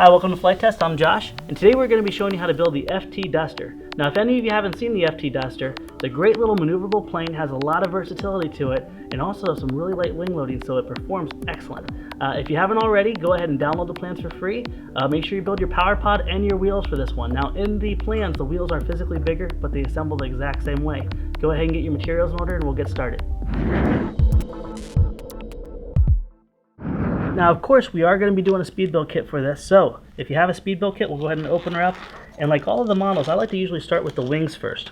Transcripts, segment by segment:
Hi, welcome to Flight Test. I'm Josh, and today we're going to be showing you how to build the FT Duster. Now, if any of you haven't seen the FT Duster, it's a great little maneuverable plane, has a lot of versatility to it, and also some really light wing loading, so it performs excellent. If you haven't already, go ahead and download the plans for free. Make sure you build your power pod and your wheels for this one. Now, in the plans, the wheels are physically bigger, but they assemble the exact same way. Go ahead and get your materials in order, and we'll get started. Now, of course, we are going to be doing a speed build kit for this, so if you have a speed build kit, we'll go ahead and open her up. And like all of the models, I like to usually start with the wings first.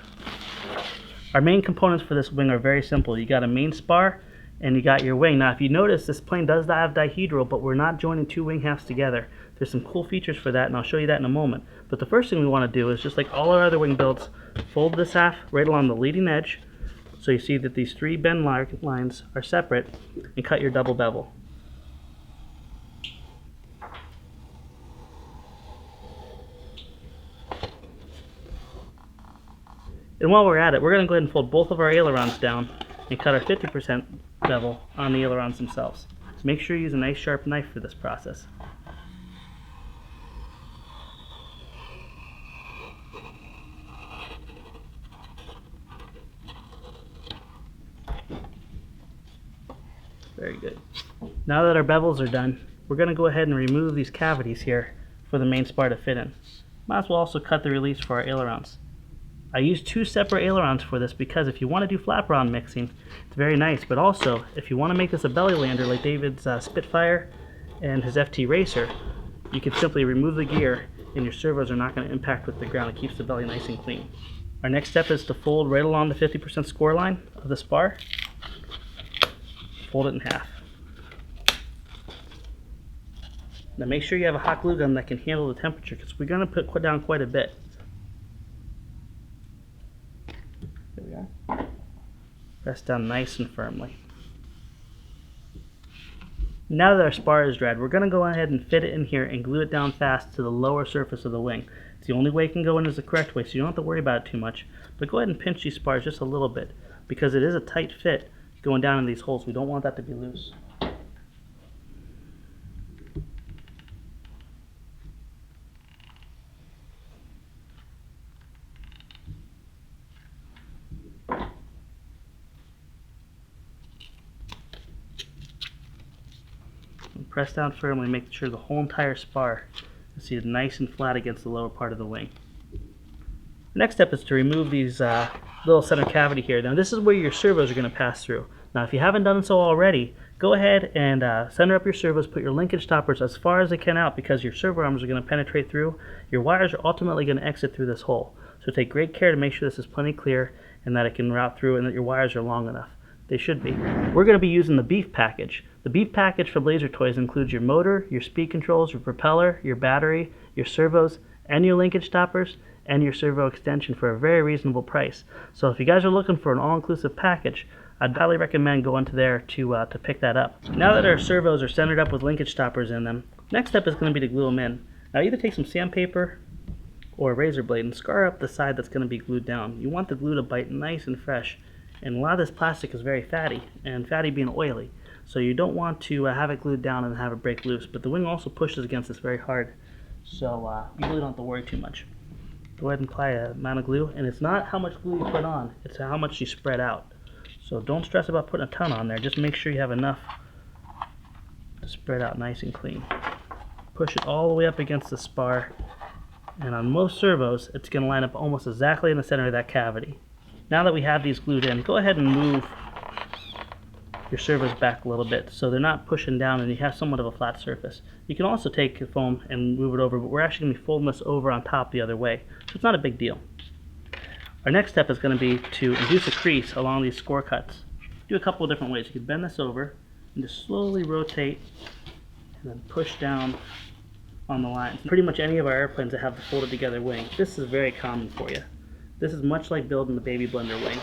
Our main components for this wing are very simple. You got a main spar, and you got your wing. Now, if you notice, this plane does have dihedral, but we're not joining two wing halves together. There's some cool features for that, and I'll show you that in a moment. But the first thing we want to do is, just like all our other wing builds, fold this half right along the leading edge, so you see that these three bend lines are separate, and cut your double bevel. And while we're at it, we're going to go ahead and fold both of our ailerons down and cut our 50% bevel on the ailerons themselves. So make sure you use a nice sharp knife for this process. Very good. Now that our bevels are done, we're going to go ahead and remove these cavities here for the main spar to fit in. Might as well also cut the release for our ailerons. I use two separate ailerons for this because if you want to do flap round mixing, it's very nice, but also if you want to make this a belly lander like David's Spitfire and his FT Racer, you can simply remove the gear and your servos are not going to impact with the ground. It keeps the belly nice and clean. Our next step is to fold right along the 50% score line of the spar. Fold it in half. Now make sure you have a hot glue gun that can handle the temperature because we're going to put down quite a bit. There we are. Press down nice and firmly. Now that our spar is dried, we're going to go ahead and fit it in here and glue it down fast to the lower surface of the wing. It's the only way it can go in is the correct way, so you don't have to worry about it too much. But go ahead and pinch these spars just a little bit because it is a tight fit going down in these holes. We don't want that to be loose. Press down firmly, making sure the whole entire spar is seated nice and flat against the lower part of the wing. The next step is to remove these little center cavity here. Now this is where your servos are going to pass through. Now if you haven't done so already, go ahead and center up your servos, put your linkage stoppers as far as they can out because your servo arms are going to penetrate through. Your wires are ultimately going to exit through this hole. So take great care to make sure this is plenty clear and that it can route through and that your wires are long enough. They should be. We're going to be using the beef package. The beef package from Laser Toys includes your motor, your speed controls, your propeller, your battery, your servos, and your linkage stoppers, and your servo extension for a very reasonable price. So if you guys are looking for an all-inclusive package, I'd highly recommend going to there to pick that up. Now that our servos are centered up with linkage stoppers in them, next step is going to be to glue them in. Now either take some sandpaper or a razor blade and scar up the side that's going to be glued down. You want the glue to bite nice and fresh. And a lot of this plastic is very fatty, and fatty being oily. So you don't want to have it glued down and have it break loose. But the wing also pushes against this very hard, so you really don't have to worry too much. Go ahead and apply a amount of glue, and it's not how much glue you put on, it's how much you spread out. So don't stress about putting a ton on there, just make sure you have enough to spread out nice and clean. Push it all the way up against the spar, and on most servos, it's going to line up almost exactly in the center of that cavity. Now that we have these glued in, go ahead and move your servos back a little bit so they're not pushing down and you have somewhat of a flat surface. You can also take your foam and move it over, but we're actually going to be folding this over on top the other way, so it's not a big deal. Our next step is going to be to induce a crease along these score cuts. Do a couple of different ways. You can bend this over and just slowly rotate and then push down on the line. Pretty much any of our airplanes that have the folded together wing, this is very common for you. This is much like building the baby blender wing.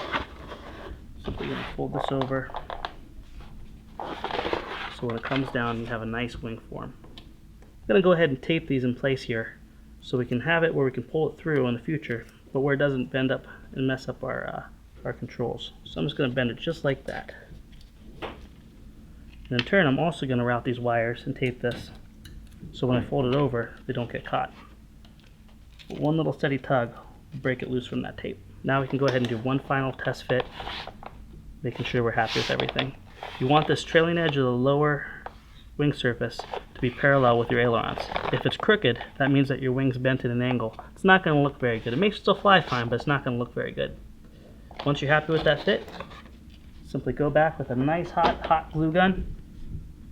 Simply going to fold this over so when it comes down you have a nice wing form. I'm going to go ahead and tape these in place here so we can have it where we can pull it through in the future, but where it doesn't bend up and mess up our controls. So I'm just going to bend it just like that. And in turn I'm also going to route these wires and tape this so when I fold it over, they don't get caught. But one little steady tug will break it loose from that tape. Now we can go ahead and do one final test fit, making sure we're happy with everything. You want this trailing edge of the lower wing surface to be parallel with your ailerons. If it's crooked, that means that your wing's bent at an angle. It's not going to look very good. It may still fly fine, but it's not going to look very good. Once you're happy with that fit, simply go back with a nice hot glue gun,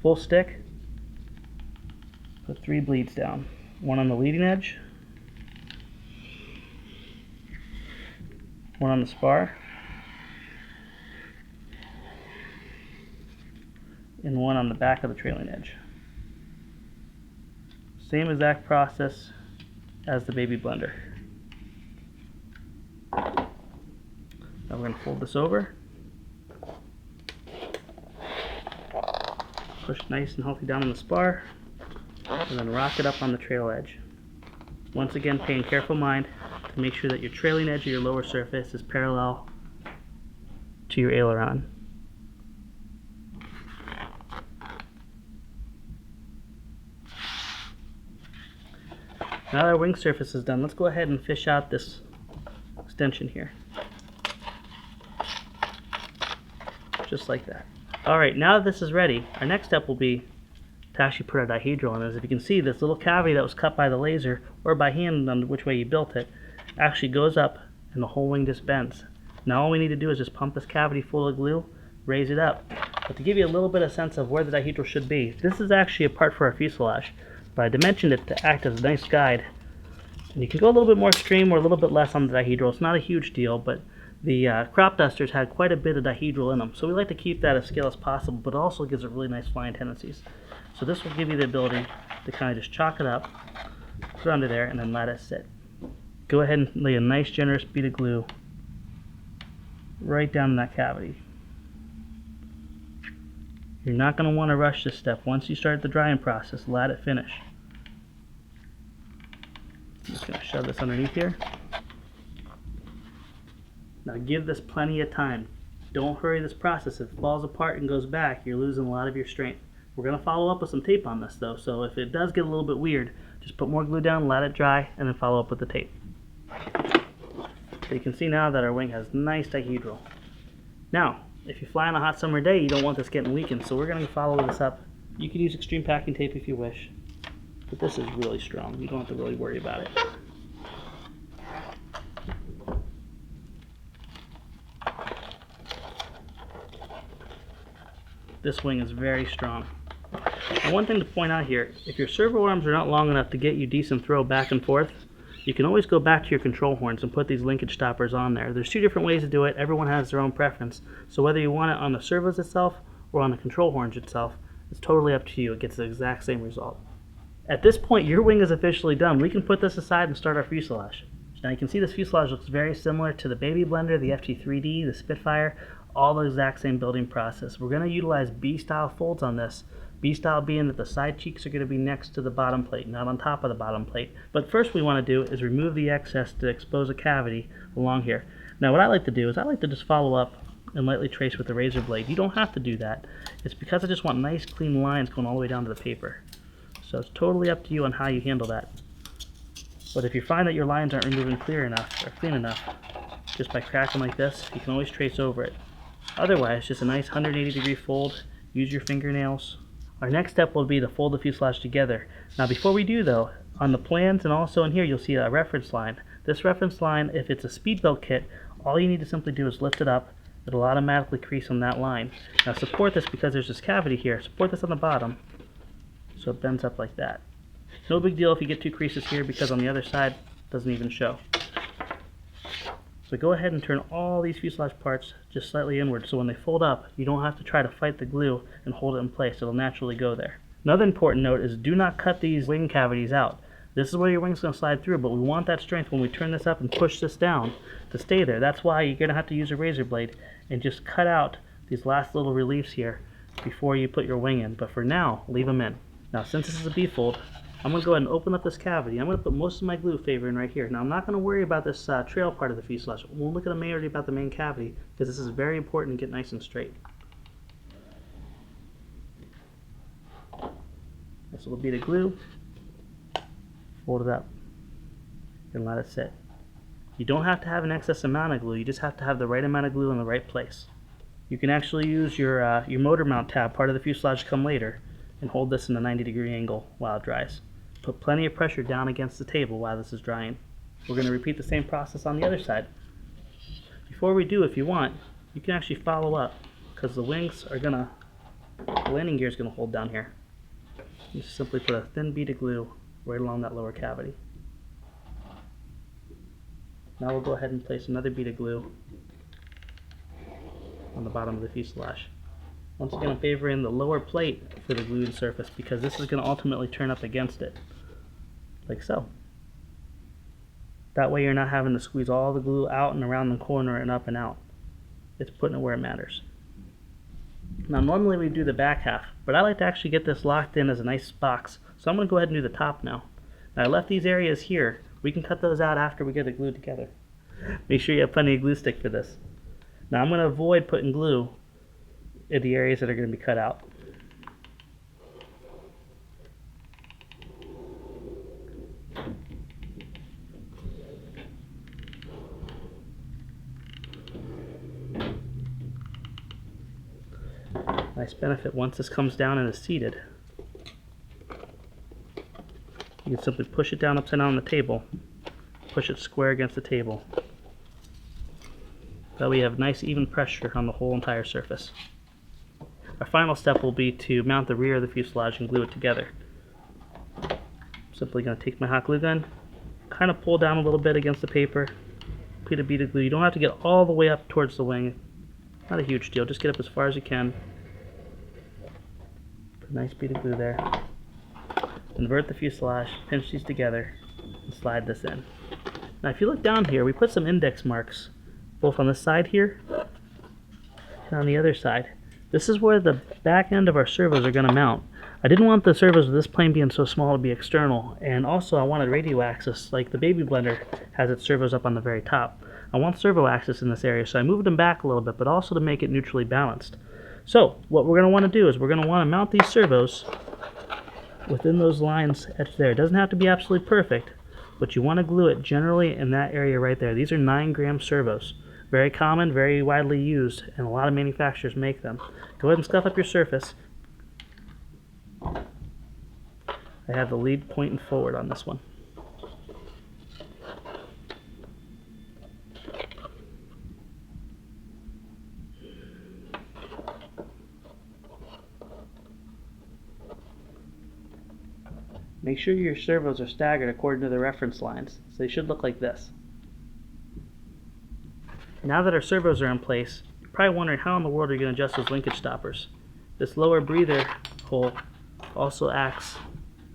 full stick, put 3 bleeds down. One on the leading edge, one on the spar, and one on the back of the trailing edge. Same exact process as the baby blender. Now we're going to fold this over, push nice and healthy down on the spar, and then rock it up on the trail edge. Once again, paying careful mind to make sure that your trailing edge of your lower surface is parallel to your aileron. Now that our wing surface is done, let's go ahead and fish out this extension here. Just like that. Alright, now that this is ready, our next step will be to actually put our dihedral in. As if you can see, this little cavity that was cut by the laser, or by hand on which way you built it, actually goes up and the whole wing just bends. Now all we need to do is just pump this cavity full of glue, raise it up. But to give you a little bit of sense of where the dihedral should be, this is actually a part for our fuselage. But I dimensioned it to act as a nice guide. And you can go a little bit more extreme or a little bit less on the dihedral. It's not a huge deal, but the crop dusters had quite a bit of dihedral in them. So we like to keep that as scale as possible, but it also gives it really nice flying tendencies. So this will give you the ability to kind of just chalk it up, put it under there, and then let it sit. Go ahead and lay a nice generous bead of glue right down in that cavity. You're not going to want to rush this step. Once you start the drying process, let it finish. I'm just going to shove this underneath here. Now give this plenty of time. Don't hurry this process. If it falls apart and goes back, you're losing a lot of your strength. We're going to follow up with some tape on this though, so if it does get a little bit weird, just put more glue down, let it dry, and then follow up with the tape. So you can see now that our wing has nice dihedral. Now, if you fly on a hot summer day, you don't want this getting weakened, so we're going to follow this up. You could use extreme packing tape if you wish, but this is really strong. You don't have to really worry about it. This wing is very strong. And one thing to point out here, if your servo arms are not long enough to get you decent throw back and forth, you can always go back to your control horns and put these linkage stoppers on there. There's 2 different ways to do it. Everyone has their own preference. So whether you want it on the servos itself or on the control horns itself, it's totally up to you. It gets the exact same result. At this point, your wing is officially done. We can put this aside and start our fuselage. Now you can see this fuselage looks very similar to the Baby Blender, the FT3D, the Spitfire, all the exact same building process. We're going to utilize B-style folds on this. B-style being that the side cheeks are going to be next to the bottom plate, not on top of the bottom plate. But first we want to do is remove the excess to expose a cavity along here. Now what I like to do is I like to just follow up and lightly trace with the razor blade. You don't have to do that. It's because I just want nice clean lines going all the way down to the paper. So it's totally up to you on how you handle that. But if you find that your lines aren't removing clear enough or clean enough, just by cracking like this, you can always trace over it. Otherwise, just a nice 180-degree fold. Use your fingernails. Our next step will be to fold the fuselage together. Now before we do though, on the plans and also in here you'll see a reference line. This reference line, if it's a speedboat kit, all you need to simply do is lift it up. It'll automatically crease on that line. Now support this because there's this cavity here. Support this on the bottom so it bends up like that. No big deal if you get 2 creases here because on the other side it doesn't even show. So go ahead and turn all these fuselage parts just slightly inward so when they fold up, you don't have to try to fight the glue and hold it in place. It'll naturally go there. Another important note is do not cut these wing cavities out. This is where your wing's going to slide through, but we want that strength when we turn this up and push this down to stay there. That's why you're going to have to use a razor blade and just cut out these last little reliefs here before you put your wing in. But for now, leave them in. Now since this is a B-fold, I'm going to go ahead and open up this cavity. I'm going to put most of my glue favor in right here. Now I'm not going to worry about this trail part of the fuselage. We'll look at mainly about the main cavity because this is very important to get nice and straight. This will be the glue. Fold it up and let it sit. You don't have to have an excess amount of glue, you just have to have the right amount of glue in the right place. You can actually use your motor mount tab, part of the fuselage, to come later, and hold this in a 90-degree angle while it dries. Put plenty of pressure down against the table while this is drying. We're going to repeat the same process on the other side. Before we do, if you want, you can actually follow up, because the wings are going to, the landing gear is going to hold down here. You just simply put a thin bead of glue right along that lower cavity. Now we'll go ahead and place another bead of glue on the bottom of the fuselage. Once again, I'm favoring the lower plate for the glued surface because this is going to ultimately turn up against it, like so. That way you're not having to squeeze all the glue out and around the corner and up and out. It's putting it where it matters. Now normally we do the back half, but I like to actually get this locked in as a nice box, so I'm going to go ahead and do the top now. Now I left these areas here. We can cut those out after we get it glued together. Make sure you have plenty of glue stick for this. Now I'm going to avoid putting glue in the areas that are going to be cut out. Nice benefit, once this comes down and is seated, you can simply push it down upside down on the table, push it square against the table. That way you have nice even pressure on the whole entire surface. Our final step will be to mount the rear of the fuselage and glue it together. I'm simply going to take my hot glue gun, kind of pull down a little bit against the paper, put a bead of glue. You don't have to get all the way up towards the wing. Not a huge deal, just get up as far as you can. Put a nice bead of glue there. Invert the fuselage, pinch these together, and slide this in. Now if you look down here, we put some index marks, both on the side here and on the other side. This is where the back end of our servos are going to mount. I didn't want the servos of this plane being so small to be external, and also I wanted radio access, like the baby blender has its servos up on the very top. I want servo access in this area, so I moved them back a little bit, but also to make it neutrally balanced. So what we're going to want to do is we're going to want to mount these servos within those lines etched there. It doesn't have to be absolutely perfect, but you want to glue it generally in that area right there. These are 9-gram servos. Very common, very widely used, and a lot of manufacturers make them. Go ahead and scuff up your surface. I have the lead pointing forward on this one. Make sure your servos are staggered according to the reference lines, so they should look like this. Now that our servos are in place, you're probably wondering how in the world are you going to adjust those linkage stoppers. This lower breather hole also acts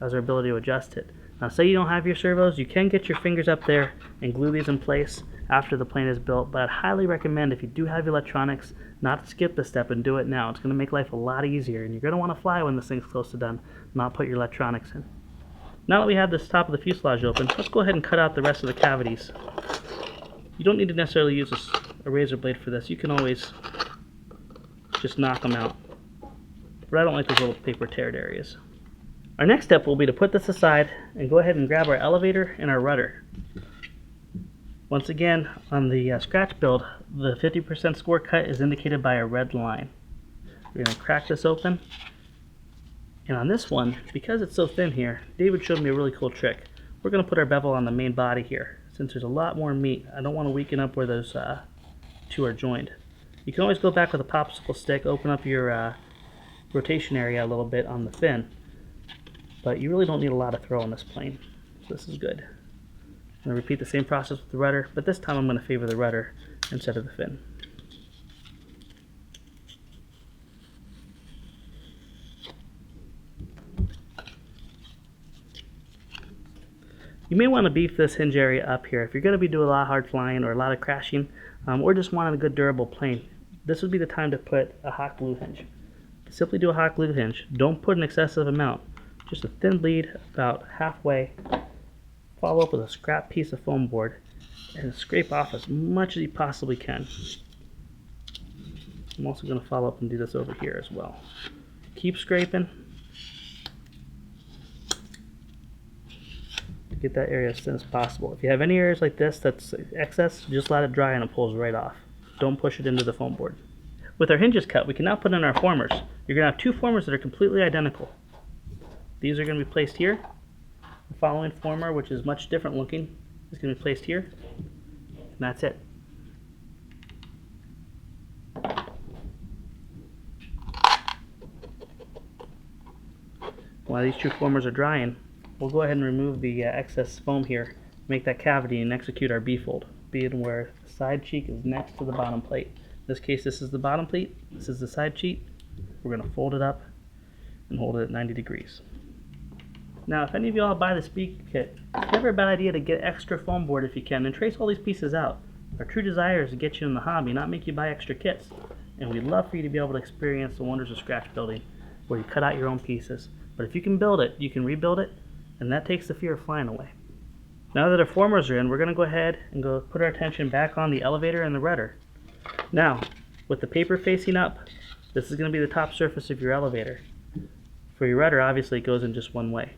as our ability to adjust it. Now say you don't have your servos, you can get your fingers up there and glue these in place after the plane is built, but I'd highly recommend, if you do have electronics, not to skip this step and do it now. It's going to make life a lot easier, and you're going to want to fly when this thing's close to done, not put your electronics in. Now that we have this top of the fuselage open, let's go ahead and cut out the rest of the cavities. You don't need to necessarily use a razor blade for this. You can always just knock them out. But I don't like those little paper teared areas. Our next step will be to put this aside and go ahead and grab our elevator and our rudder. Once again, on the scratch build, the 50% score cut is indicated by a red line. We're going to crack this open. And on this one, because it's so thin here, David showed me a really cool trick. We're going to put our bevel on the main body here. Since there's a lot more meat, I don't want to weaken up where those two are joined. You can always go back with a popsicle stick, open up your rotation area a little bit on the fin. But you really don't need a lot of throw on this plane, so this is good. I'm going to repeat the same process with the rudder, but this time I'm going to favor the rudder instead of the fin. You may want to beef this hinge area up here. If you're going to be doing a lot of hard flying or a lot of crashing, or just wanting a good durable plane, this would be the time to put a hot glue hinge. Simply do a hot glue hinge. Don't put an excessive amount. Just a thin bleed about halfway. Follow up with a scrap piece of foam board and scrape off as much as you possibly can. I'm also going to follow up and do this over here as well. Keep scraping. Get that area as thin as possible. If you have any areas like this that's excess, just let it dry and it pulls right off. Don't push it into the foam board. With our hinges cut, we can now put in our formers. You're going to have two formers that are completely identical. These are going to be placed here. The following former, which is much different looking, is going to be placed here. And that's it. While these two formers are drying, we'll go ahead and remove the excess foam here, make that cavity, and execute our B-fold, being where the side cheek is next to the bottom plate. In this case, this is the bottom plate, this is the side cheek. We're going to fold it up and hold it at 90 degrees. Now, if any of y'all buy the speed kit, it's never a bad idea to get extra foam board if you can, and trace all these pieces out. Our true desire is to get you in the hobby, not make you buy extra kits. And we'd love for you to be able to experience the wonders of scratch building, where you cut out your own pieces. But if you can build it, you can rebuild it, and that takes the fear of flying away. Now that our formers are in, we're going to go ahead and go put our attention back on the elevator and the rudder. Now, with the paper facing up, this is going to be the top surface of your elevator. For your rudder, obviously it goes in just one way.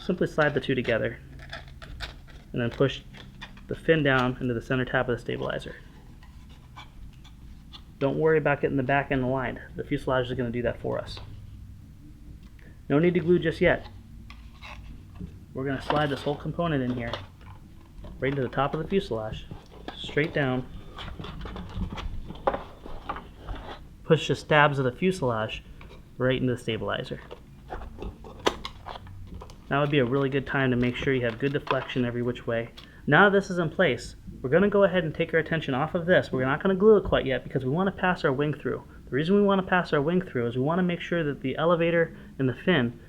Simply slide the two together, and then push the fin down into the center tab of the stabilizer. Don't worry about getting the back end aligned. The fuselage is going to do that for us. No need to glue just yet. We're going to slide this whole component in here, right into the top of the fuselage, straight down. Push the stabs of the fuselage right into the stabilizer. Now would be a really good time to make sure you have good deflection every which way. Now that this is in place, we're going to go ahead and take our attention off of this. We're not going to glue it quite yet because we want to pass our wing through. The reason we want to pass our wing through is we want to make sure that the elevator and the fin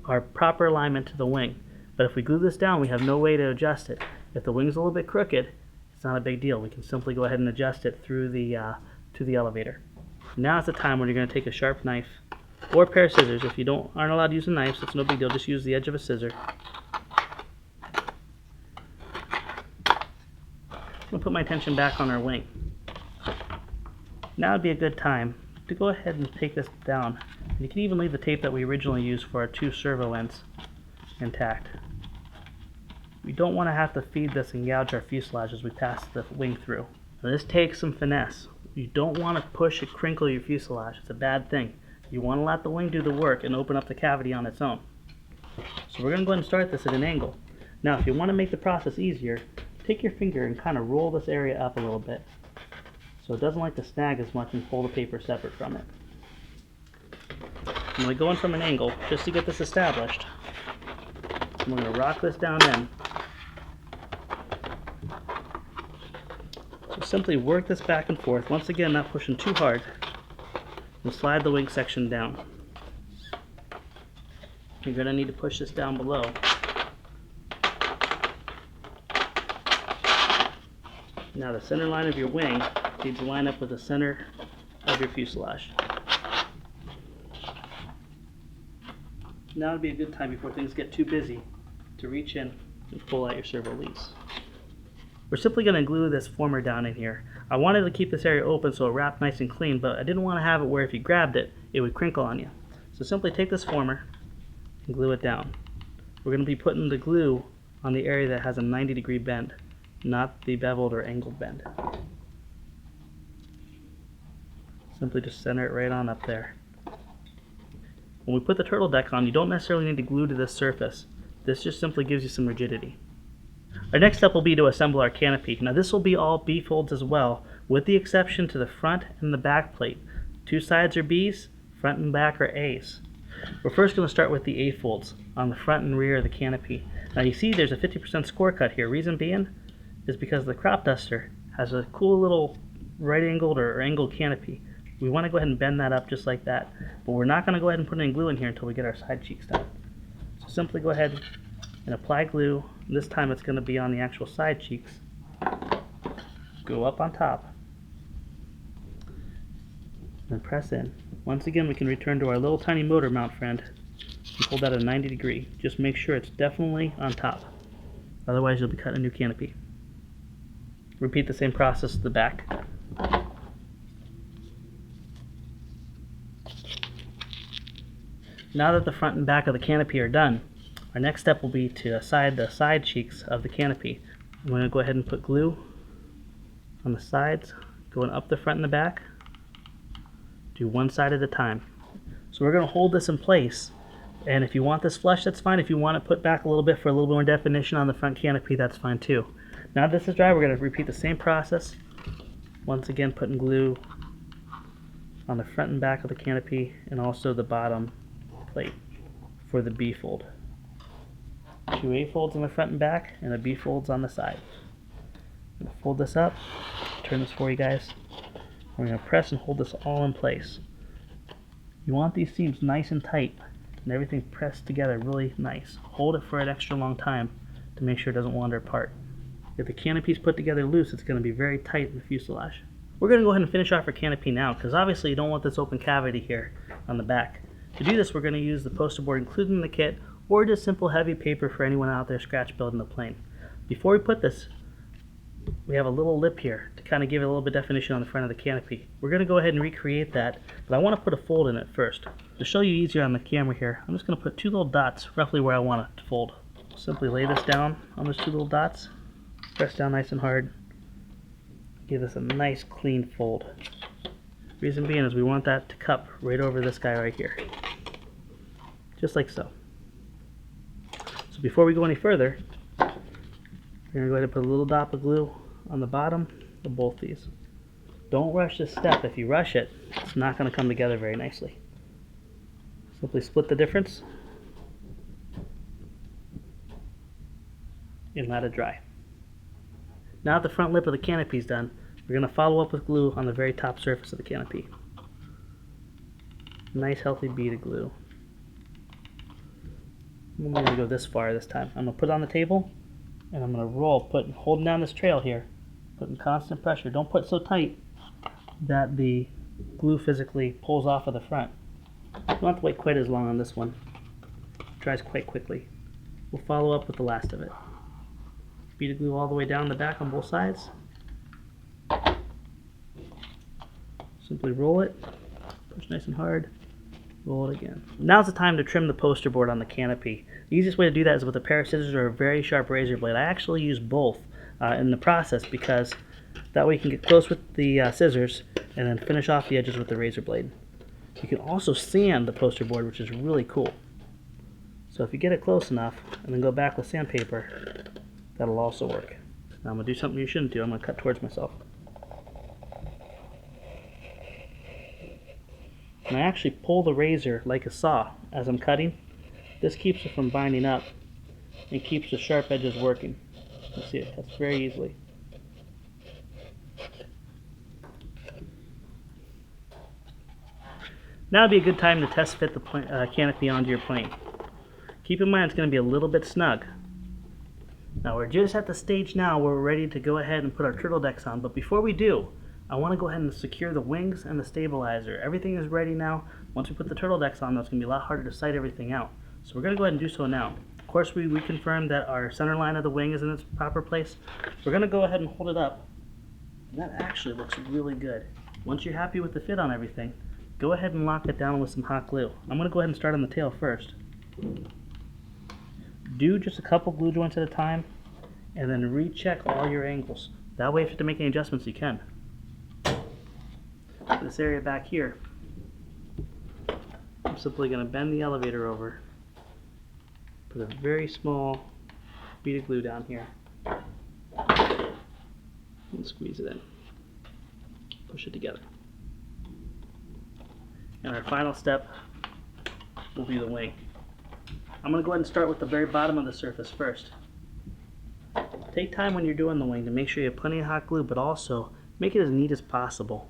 are proper alignment to the wing. But if we glue this down, we have no way to adjust it. If the wing's a little bit crooked, it's not a big deal. We can simply go ahead and adjust it through the to the elevator. Now is the time when you're going to take a sharp knife or a pair of scissors. If you aren't allowed to use a knife, so it's no big deal. Just use the edge of a scissor. I'm going to put my attention back on our wing. Now would be a good time to go ahead and take this down. You can even leave the tape that we originally used for our two servo ends intact. We don't want to have to feed this and gouge our fuselage as we pass the wing through. Now this takes some finesse. You don't want to push or crinkle your fuselage. It's a bad thing. You want to let the wing do the work and open up the cavity on its own. So we're going to go ahead and start this at an angle. Now if you want to make the process easier, take your finger and kind of roll this area up a little bit so it doesn't like to snag as much and pull the paper separate from it. I'm going to go in from an angle just to get this established. And we're going to rock this down in. So simply work this back and forth, once again not pushing too hard, and slide the wing section down. You're going to need to push this down below. Now the center line of your wing needs to line up with the center of your fuselage. Now would be a good time before things get too busy to reach in and pull out your servo leads. We're simply going to glue this former down in here. I wanted to keep this area open so it wrapped nice and clean, but I didn't want to have it where if you grabbed it, it would crinkle on you. So simply take this former and glue it down. We're going to be putting the glue on the area that has a 90-degree bend, not the beveled or angled bend. Simply just center it right on up there. When we put the turtle deck on, you don't necessarily need to glue to this surface. This just simply gives you some rigidity. Our next step will be to assemble our canopy. Now this will be all B folds as well, with the exception to the front and the back plate. Two sides are B's, front and back are A's. We're first going to start with the A folds on the front and rear of the canopy. Now you see there's a 50% score cut here. Reason being is because the crop duster has a cool little right angled or angled canopy. We want to go ahead and bend that up just like that, but we're not going to go ahead and put any glue in here until we get our side cheeks done. So simply go ahead and apply glue. This time it's going to be on the actual side cheeks. Go up on top and press in. Once again, we can return to our little tiny motor mount friend and hold that at a 90 degree. Just make sure it's definitely on top, otherwise you'll be cutting a new canopy. Repeat the same process to the back. Now that the front and back of the canopy are done, Our next step will be to aside the side cheeks of the canopy. I'm going to go ahead and put glue on the sides, going up the front and the back. Do one side at a time. So we're going to hold this in place, and if you want this flush, that's fine. If you want to put back a little bit for a little bit more definition on the front canopy, that's fine too. Now that this is dry, we're going to repeat the same process. Once again, putting glue on the front and back of the canopy and also the bottom plate for the B fold. 2 A folds on the front and back and a B folds on the side. I'm going to fold this up, turn this for you guys. We're going to press and hold this all in place. You want these seams nice and tight and everything pressed together really nice. Hold it for an extra long time to make sure it doesn't wander apart. If the canopy's put together loose, it's going to be very tight in the fuselage. We're going to go ahead and finish off our canopy now, because obviously you don't want this open cavity here on the back. To do this, we're going to use the poster board included in the kit, or just simple heavy paper for anyone out there scratch building the plane. Before we put this, we have a little lip here to kind of give it a little bit of definition on the front of the canopy. We're going to go ahead and recreate that, but I want to put a fold in it first. To show you easier on the camera here, I'm just going to put 2 little dots roughly where I want it to fold. Simply lay this down on those 2 little dots, press down nice and hard, give this a nice clean fold. Reason being is we want that to cup right over this guy right here. Just like so. So before we go any further, we're going to go ahead and put a little dot of glue on the bottom of both these. Don't rush this step. If you rush it, it's not going to come together very nicely. Simply split the difference and let it dry. Now that the front lip of the canopy is done, we're going to follow up with glue on the very top surface of the canopy. Nice healthy bead of glue. I'm only going to go this far this time. I'm going to put it on the table and I'm going to roll, holding down this trail here, putting constant pressure. Don't put so tight that the glue physically pulls off of the front. You don't have to wait quite as long on this one. It dries quite quickly. We'll follow up with the last of it. Bead of glue all the way down the back on both sides. Simply roll it, push nice and hard, roll it again. Now's the time to trim the poster board on the canopy. The easiest way to do that is with a pair of scissors or a very sharp razor blade. I actually use both in the process because that way you can get close with the scissors and then finish off the edges with the razor blade. You can also sand the poster board, which is really cool. So if you get it close enough and then go back with sandpaper, that'll also work. Now I'm going to do something you shouldn't do. I'm going to cut towards myself. And I actually pull the razor like a saw as I'm cutting. This keeps it from binding up and keeps the sharp edges working. You see it cuts very easily. Now would be a good time to test fit the canopy onto your plane. Keep in mind it's going to be a little bit snug. Now we're just at the stage now where we're ready to go ahead and put our turtle decks on, but before we do, I want to go ahead and secure the wings and the stabilizer. Everything is ready now. Once we put the turtle decks on, though, it's going to be a lot harder to sight everything out. So we're going to go ahead and do so now. Of course, we reconfirmed that our center line of the wing is in its proper place. We're going to go ahead and hold it up. And that actually looks really good. Once you're happy with the fit on everything, go ahead and lock it down with some hot glue. I'm going to go ahead and start on the tail first. Do just a couple glue joints at a time, and then recheck all your angles. That way, if you have to make any adjustments, you can. This area back here, I'm simply going to bend the elevator over, put a very small bead of glue down here, and squeeze it in. Push it together. And our final step will be the wing. I'm going to go ahead and start with the very bottom of the surface first. Take time when you're doing the wing to make sure you have plenty of hot glue, but also make it as neat as possible.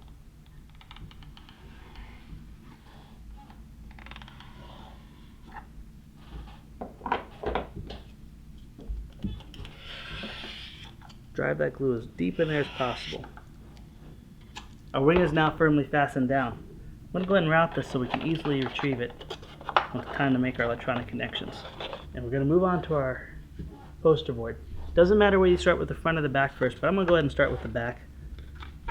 Drive that glue as deep in there as possible. Our wing is now firmly fastened down. I'm going to go ahead and route this so we can easily retrieve it when it's time to make our electronic connections. And we're going to move on to our poster board. Doesn't matter whether you start with the front or the back first, but I'm going to go ahead and start with the back.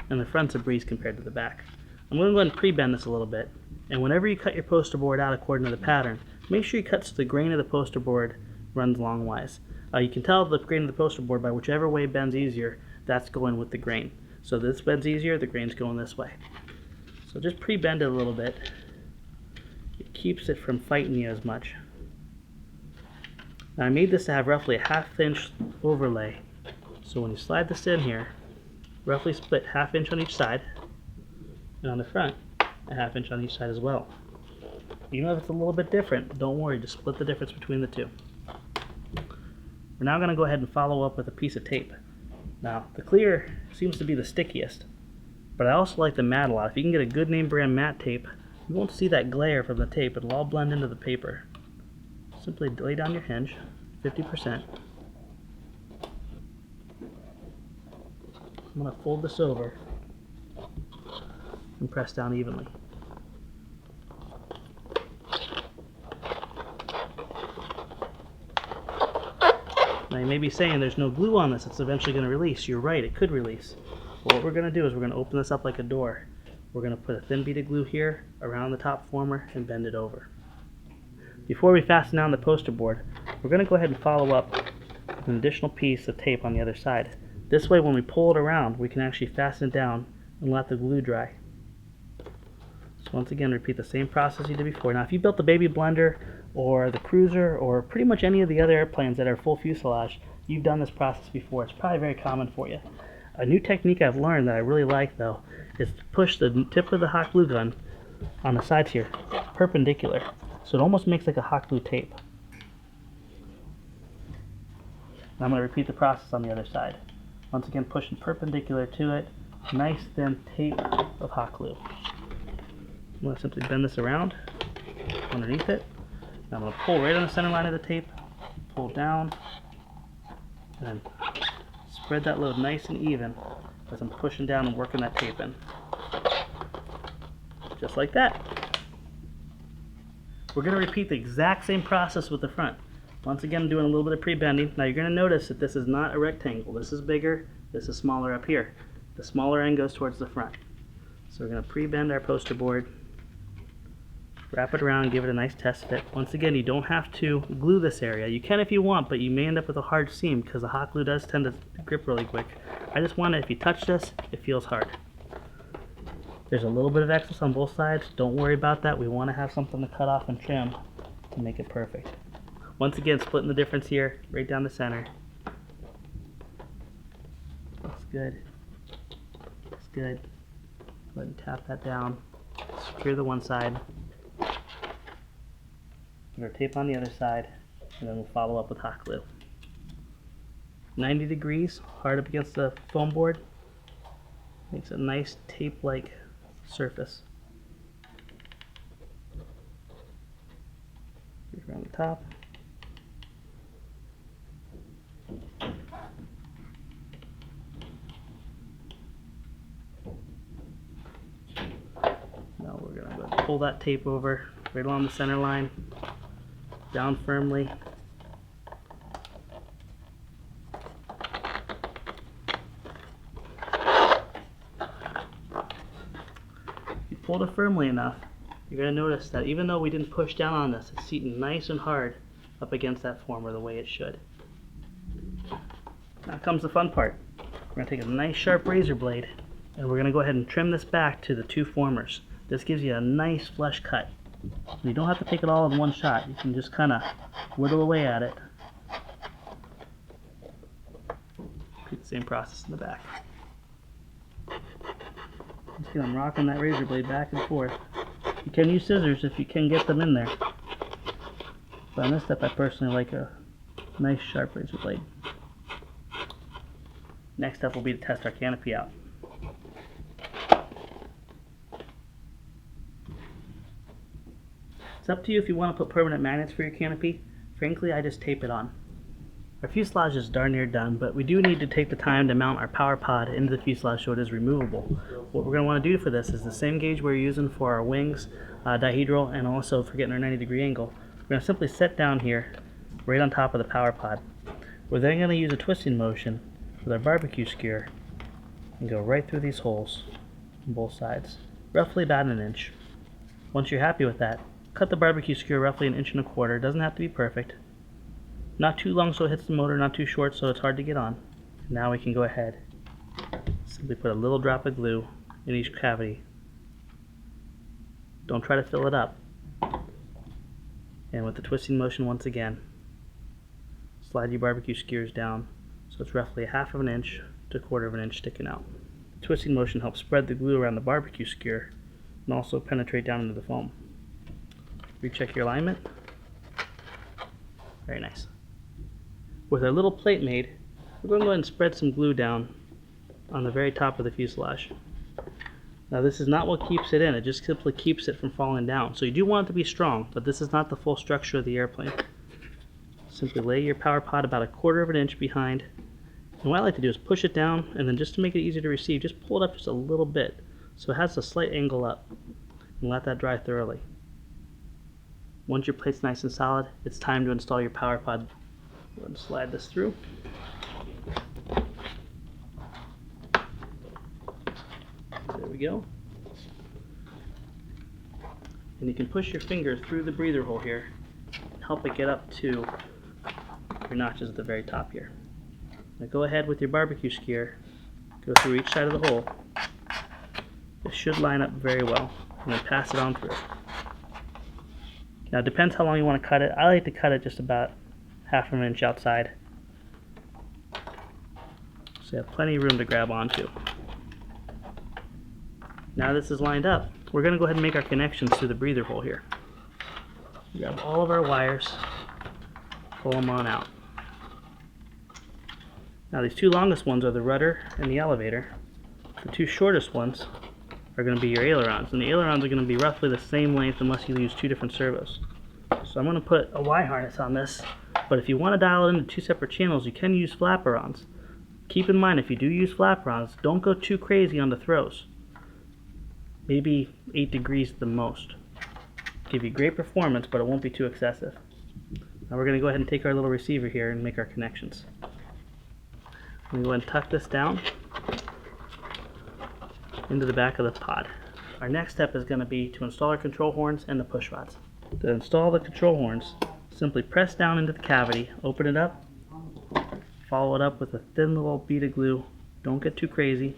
And the front's a breeze compared to the back. I'm going to go ahead and pre-bend this a little bit. And whenever you cut your poster board out according to the pattern, make sure you cut so the grain of the poster board runs longwise. You can tell the grain of the poster board by whichever way bends easier, that's going with the grain. So this bends easier, the grain's going this way. So just pre-bend it a little bit. It keeps it from fighting you as much. Now I made this to have roughly a 1/2 inch overlay. So when you slide this in here, roughly split 1/2 inch on each side, and on the front, a 1/2 inch on each side as well. Even if it's a little bit different, don't worry, just split the difference between the two. We're now going to go ahead and follow up with a piece of tape. Now, the clear seems to be the stickiest, but I also like the matte a lot. If you can get a good name brand matte tape, you won't see that glare from the tape. It'll all blend into the paper. Simply lay down your hinge, 50%. I'm going to fold this over and press down evenly. Now you may be saying there's no glue on this, it's eventually going to release. You're right, it could release. But what we're going to do is we're going to open this up like a door. We're going to put a thin bead of glue here around the top former and bend it over. Before we fasten down the poster board, we're going to go ahead and follow up with an additional piece of tape on the other side. This way when we pull it around, we can actually fasten it down and let the glue dry. So once again, repeat the same process you did before. Now if you built the baby blender or the cruiser or pretty much any of the other airplanes that are full fuselage, you've done this process before. It's probably very common for you. A new technique I've learned that I really like though is to push the tip of the hot glue gun on the sides here perpendicular, so it almost makes like a hot glue tape. And I'm going to repeat the process on the other side. Once again, pushing perpendicular to it, nice thin tape of hot glue. I'm going to simply bend this around underneath it. Now I'm going to pull right on the center line of the tape, pull down, and then spread that load nice and even as I'm pushing down and working that tape in. Just like that. We're going to repeat the exact same process with the front. Once again, doing a little bit of pre-bending. Now you're going to notice that this is not a rectangle. This is bigger, this is smaller up here. The smaller end goes towards the front. So we're going to pre-bend our poster board, wrap it around, give it a nice test fit. Once again, you don't have to glue this area. You can if you want, but you may end up with a hard seam because the hot glue does tend to grip really quick. I just want it, if you touch this, it feels hard. There's a little bit of excess on both sides. Don't worry about that. We want to have something to cut off and trim to make it perfect. Once again, splitting the difference here, right down the center. Looks good. Looks good. Go ahead and tap that down. Secure the one side. Put our tape on the other side, and then we'll follow up with hot glue. 90 degrees, hard up against the foam board. Makes a nice tape-like surface. Around the top. Now we're going to go ahead and pull that tape over right along the center line, down firmly. If you pulled it firmly enough, you're going to notice that even though we didn't push down on this, it's seating nice and hard up against that former the way it should. Now comes the fun part. We're going to take a nice sharp razor blade and we're going to go ahead and trim this back to the two formers. This gives you a nice flush cut. You don't have to take it all in one shot. You can just kind of whittle away at it. Repeat the same process in the back. Just get them rocking that razor blade back and forth. You can use scissors if you can get them in there. But on this step, I personally like a nice sharp razor blade. Next step will be to test our canopy out. It's up to you if you want to put permanent magnets for your canopy. Frankly, I just tape it on. Our fuselage is darn near done, but we do need to take the time to mount our power pod into the fuselage so it is removable. What we're going to want to do for this is the same gauge we're using for our wings, dihedral, and also for getting our 90-degree angle. We're going to simply set down here, right on top of the power pod. We're then going to use a twisting motion with our barbecue skewer and go right through these holes on both sides, roughly about 1 inch. Once you're happy with that, cut the barbecue skewer roughly 1.25 inches. It doesn't have to be perfect. Not too long so it hits the motor, not too short so it's hard to get on. Now we can go ahead, simply put a little drop of glue in each cavity. Don't try to fill it up. And with the twisting motion once again, slide your barbecue skewers down so it's roughly a 1/2 inch to 1/4 inch sticking out. The twisting motion helps spread the glue around the barbecue skewer and also penetrate down into the foam. Recheck your alignment. Very nice. With our little plate made, we're going to go ahead and spread some glue down on the very top of the fuselage. Now this is not what keeps it in, it just simply keeps it from falling down. So you do want it to be strong, but this is not the full structure of the airplane. Simply lay your power pod about a 1/4 inch behind. And what I like to do is push it down, and then just to make it easier to receive, just pull it up just a little bit so it has a slight angle up, and let that dry thoroughly. Once your plate's nice and solid, it's time to install your power pod. Go ahead and slide this through. There we go. And you can push your finger through the breather hole here and help it get up to your notches at the very top here. Now go ahead with your barbecue skewer, go through each side of the hole. It should line up very well, and then pass it on through. Now it depends how long you want to cut it. I like to cut it just about 1/2 inch outside, so you have plenty of room to grab onto. Now this is lined up, we're going to go ahead and make our connections through the breather hole here. Grab all of our wires, pull them on out. Now these two longest ones are the rudder and the elevator. The two shortest ones are going to be your ailerons, and the ailerons are going to be roughly the same length unless you use two different servos. So I'm going to put a Y harness on this, but if you want to dial it into two separate channels, you can use flaperons. Keep in mind, if you do use flaperons, don't go too crazy on the throws. Maybe 8 degrees at the most. Give you great performance, but it won't be too excessive. Now we're going to go ahead and take our little receiver here and make our connections. I'm going to go ahead and tuck this down into the back of the pod. Our next step is going to be to install our control horns and the push rods. To install the control horns, simply press down into the cavity, open it up, follow it up with a thin little bead of glue. Don't get too crazy.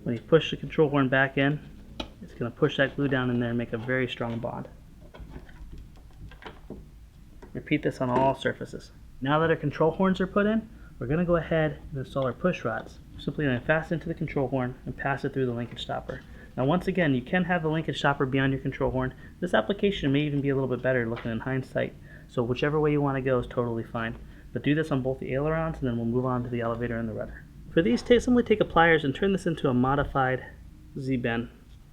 When you push the control horn back in, it's going to push that glue down in there and make a very strong bond. Repeat this on all surfaces. Now that our control horns are put in, we're going to go ahead and install our push rods. We're simply going to fasten into the control horn and pass it through the linkage stopper. Now once again, you can have the linkage stopper beyond your control horn. This application may even be a little bit better looking in hindsight, so whichever way you want to go is totally fine. But do this on both the ailerons, and then we'll move on to the elevator and the rudder. For these, simply take a pliers and turn this into a modified Z-bend.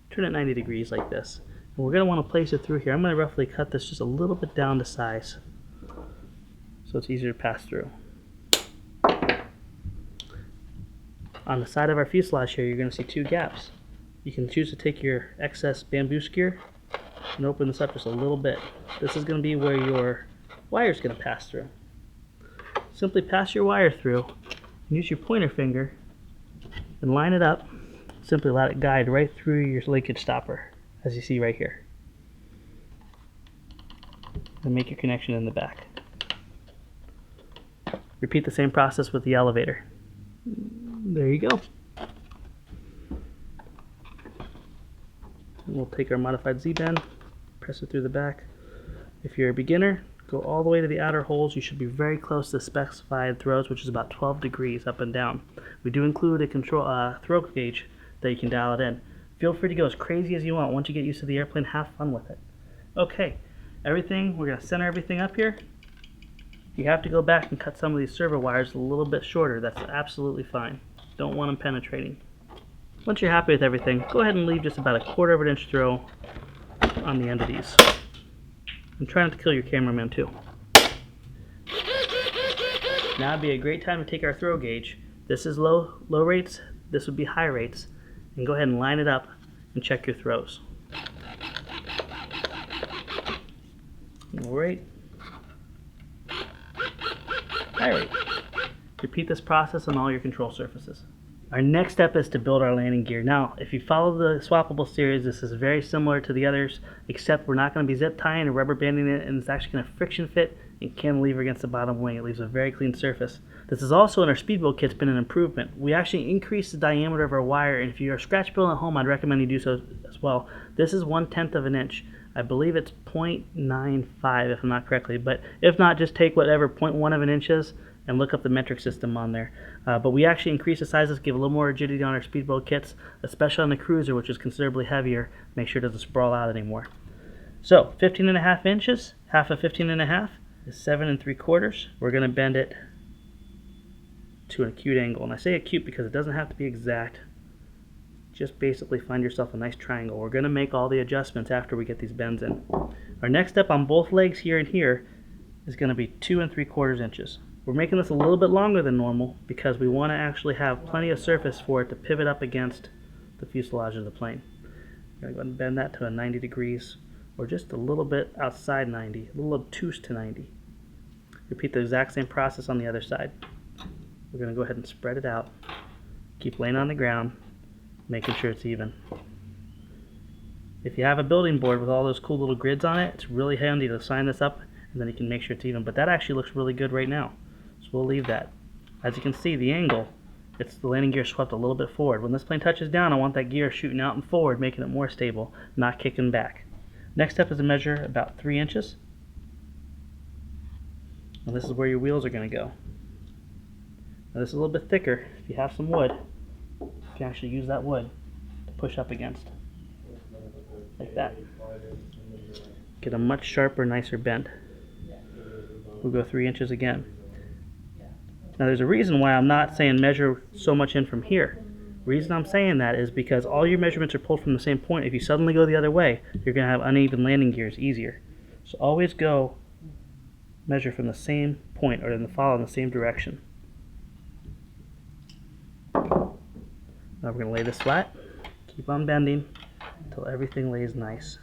Turn it 90 degrees like this. And we're going to want to place it through here. I'm going to roughly cut this just a little bit down to size, so it's easier to pass through. On the side of our fuselage here, you're going to see two gaps. You can choose to take your excess bamboo skewer and open this up just a little bit. This is going to be where your wire is going to pass through. Simply pass your wire through and use your pointer finger and line it up. Simply let it guide right through your linkage stopper, as you see right here. And make your connection in the back. Repeat the same process with the elevator. There you go. And we'll take our modified Z-bend, press it through the back. If you're a beginner, go all the way to the outer holes. You should be very close to the specified throws, which is about 12 degrees up and down. We do include a throw gauge that you can dial it in. Feel free to go as crazy as you want. Once you get used to the airplane, have fun with it. Okay, we're going to center everything up here. You have to go back and cut some of these servo wires a little bit shorter. That's absolutely fine. Don't want them penetrating. Once you're happy with everything, go ahead and leave just about a 1/4 inch throw on the end of these. And try not to kill your cameraman too. Now would be a great time to take our throw gauge. This is low rates, this would be high rates. And go ahead and line it up and check your throws. Low rate. High rate. Repeat this process on all your control surfaces. Our next step is to build our landing gear. Now, if you follow the swappable series, this is very similar to the others, except we're not going to be zip tying or rubber banding it, and it's actually going to friction fit and cantilever against the bottom wing. It leaves a very clean surface. This is also in our speedboat kit's been an improvement. We actually increased the diameter of our wire, and if you're a scratch building at home, I'd recommend you do so as well. This is 1/10 of an inch. I believe it's 0.95 if I'm not correctly, but if not, just take whatever 0.1 of an inch is and look up the metric system on there. But we actually increase the sizes, give a little more rigidity on our speedboat kits, especially on the cruiser, which is considerably heavier. Make sure it doesn't sprawl out anymore. So 15.5 inches, half of 15.5 is 7 3/4. We're going to bend it to an acute angle, and I say acute because it doesn't have to be exact. Just basically find yourself a nice triangle. We're going to make all the adjustments after we get these bends in. Our next step on both legs here and here is going to be 2 3/4 inches. We're making this a little bit longer than normal because we want to actually have plenty of surface for it to pivot up against the fuselage of the plane. We're going to go ahead and bend that to a 90 degrees or just a little bit outside 90, a little obtuse to 90. Repeat the exact same process on the other side. We're going to go ahead and spread it out. Keep laying on the ground, making sure it's even. If you have a building board with all those cool little grids on it, it's really handy to sign this up and then you can make sure it's even. But that actually looks really good right now. So we'll leave that. As you can see, the angle, it's the landing gear swept a little bit forward. When this plane touches down, I want that gear shooting out and forward, making it more stable, not kicking back. Next step is to measure about 3 inches. And this is where your wheels are going to go. Now this is a little bit thicker. If you have some wood, you can actually use that wood to push up against. Like that. Get a much sharper, nicer bend. We'll go 3 inches again. Now there's a reason why I'm not saying measure so much in from here. The reason I'm saying that is because all your measurements are pulled from the same point. If you suddenly go the other way, you're going to have uneven landing gears easier. So always go measure from the same point or then follow in the same direction. Now we're going to lay this flat, keep on bending until everything lays nice.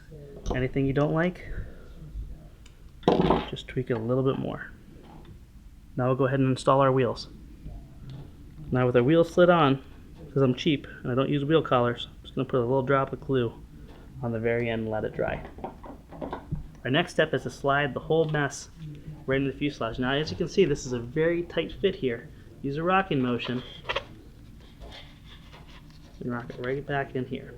Anything you don't like, just tweak it a little bit more. Now we'll go ahead and install our wheels. Now with our wheels slid on, because I'm cheap and I don't use wheel collars, I'm just going to put a little drop of glue on the very end and let it dry. Our next step is to slide the whole mess right into the fuselage. Now as you can see, this is a very tight fit here. Use a rocking motion and rock it right back in here.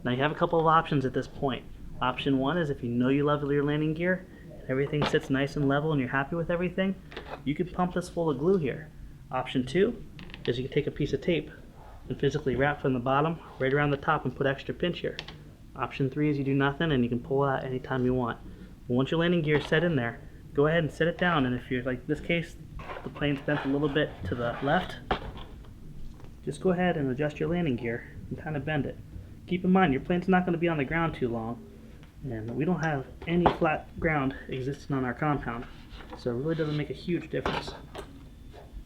Now you have a couple of options at this point. Option 1 is if you know you love your landing gear, everything sits nice and level and you're happy with everything, you can pump this full of glue here. Option 2 is you can take a piece of tape and physically wrap from the bottom right around the top and put extra pinch here. Option 3 is you do nothing and you can pull it out anytime you want. But once your landing gear is set in there, go ahead and set it down, and if you're like this case, the plane's bent a little bit to the left, just go ahead and adjust your landing gear and kind of bend it. Keep in mind your plane's not going to be on the ground too long, and we don't have any flat ground existing on our compound, so it really doesn't make a huge difference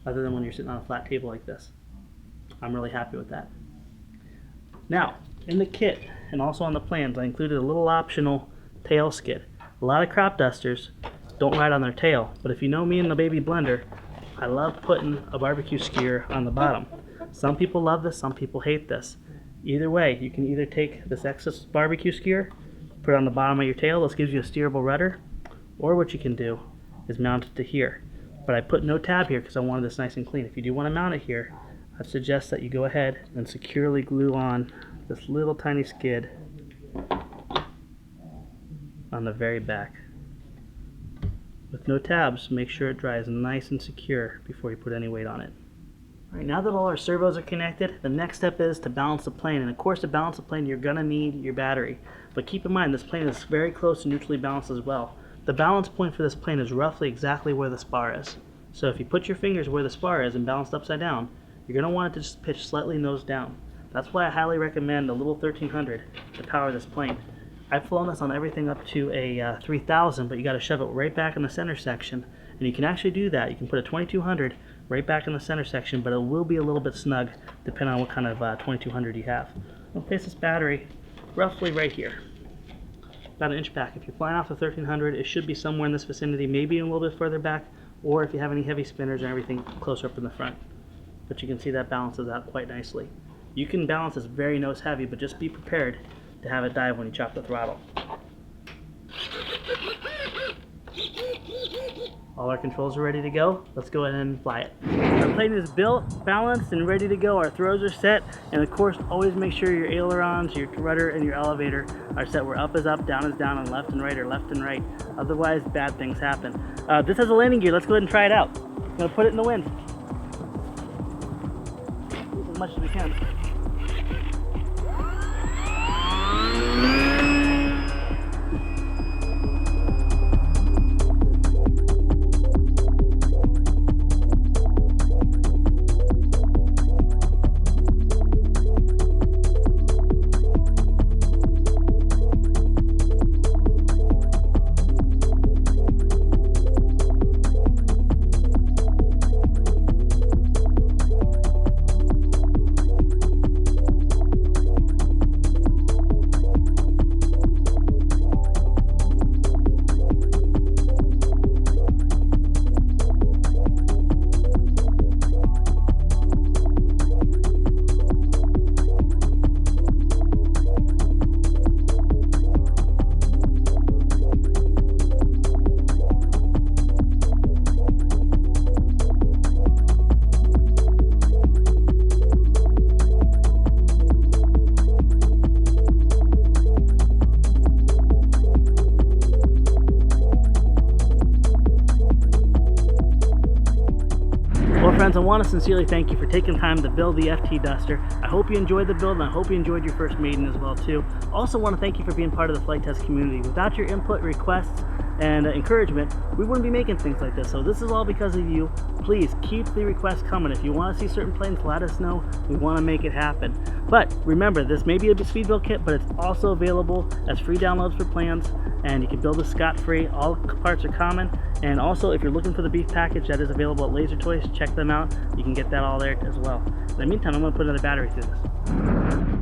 other than when you're sitting on a flat table like this. I'm really happy with that. Now in the kit and also on the plans, I included a little optional tail skid. A lot of crop dusters don't ride on their tail, but if you know me and the baby blender, I love putting a barbecue skewer on the bottom. Some people love this, some people hate this. Either way, you can either take this excess barbecue skewer, put it on the bottom of your tail, this gives you a steerable rudder, or what you can do is mount it to here. But I put no tab here because I wanted this nice and clean. If you do want to mount it here, I suggest that you go ahead and securely glue on this little tiny skid on the very back. With no tabs, make sure it dries nice and secure before you put any weight on it. Alright, now that all our servos are connected, the next step is to balance the plane. And of course, to balance the plane, you're going to need your battery. But keep in mind, this plane is very close to neutrally balanced as well. The balance point for this plane is roughly exactly where the spar is. So if you put your fingers where the spar is and balance upside down, you're going to want it to just pitch slightly nose down. That's why I highly recommend a little 1300 to power this plane. I've flown this on everything up to a 3000, but you got to shove it right back in the center section. And you can actually do that. You can put a 2200 right back in the center section, but it will be a little bit snug depending on what kind of 2200 you have. I'll place this battery roughly right here, about an inch back. If you're flying off the 1300, it should be somewhere in this vicinity, maybe a little bit further back, or if you have any heavy spinners and everything, closer up in the front. but you can see that balances out quite nicely. You can balance this very nose heavy, but just be prepared to have it dive when you chop the throttle. All our controls are ready to go. Let's go ahead and fly it. Our plane is built, balanced, and ready to go. Our throws are set, and of course, always make sure your ailerons, your rudder, and your elevator are set where up is up, down is down, and left and right are left and right. Otherwise, bad things happen. This has a landing gear. Let's go ahead and try it out. I'm gonna put it in the wind as much as we can. Well, friends, I want to sincerely thank you for taking time to build the FT Duster. I hope you enjoyed the build, and I hope you enjoyed your first Maiden as well too. Also want to thank you for being part of the flight test community. Without your input, requests, and encouragement, we wouldn't be making things like this. So this is all because of you. Please keep the requests coming. If you want to see certain planes, let us know. We want to make it happen. But remember, this may be a speed build kit, but it's also available as free downloads for plans, and you can build this scot-free. All parts are common. And also, if you're looking for the beef package, that is available at Laser Toys. Check them out. You can get that all there as well. In the meantime, I'm going to put another battery through this.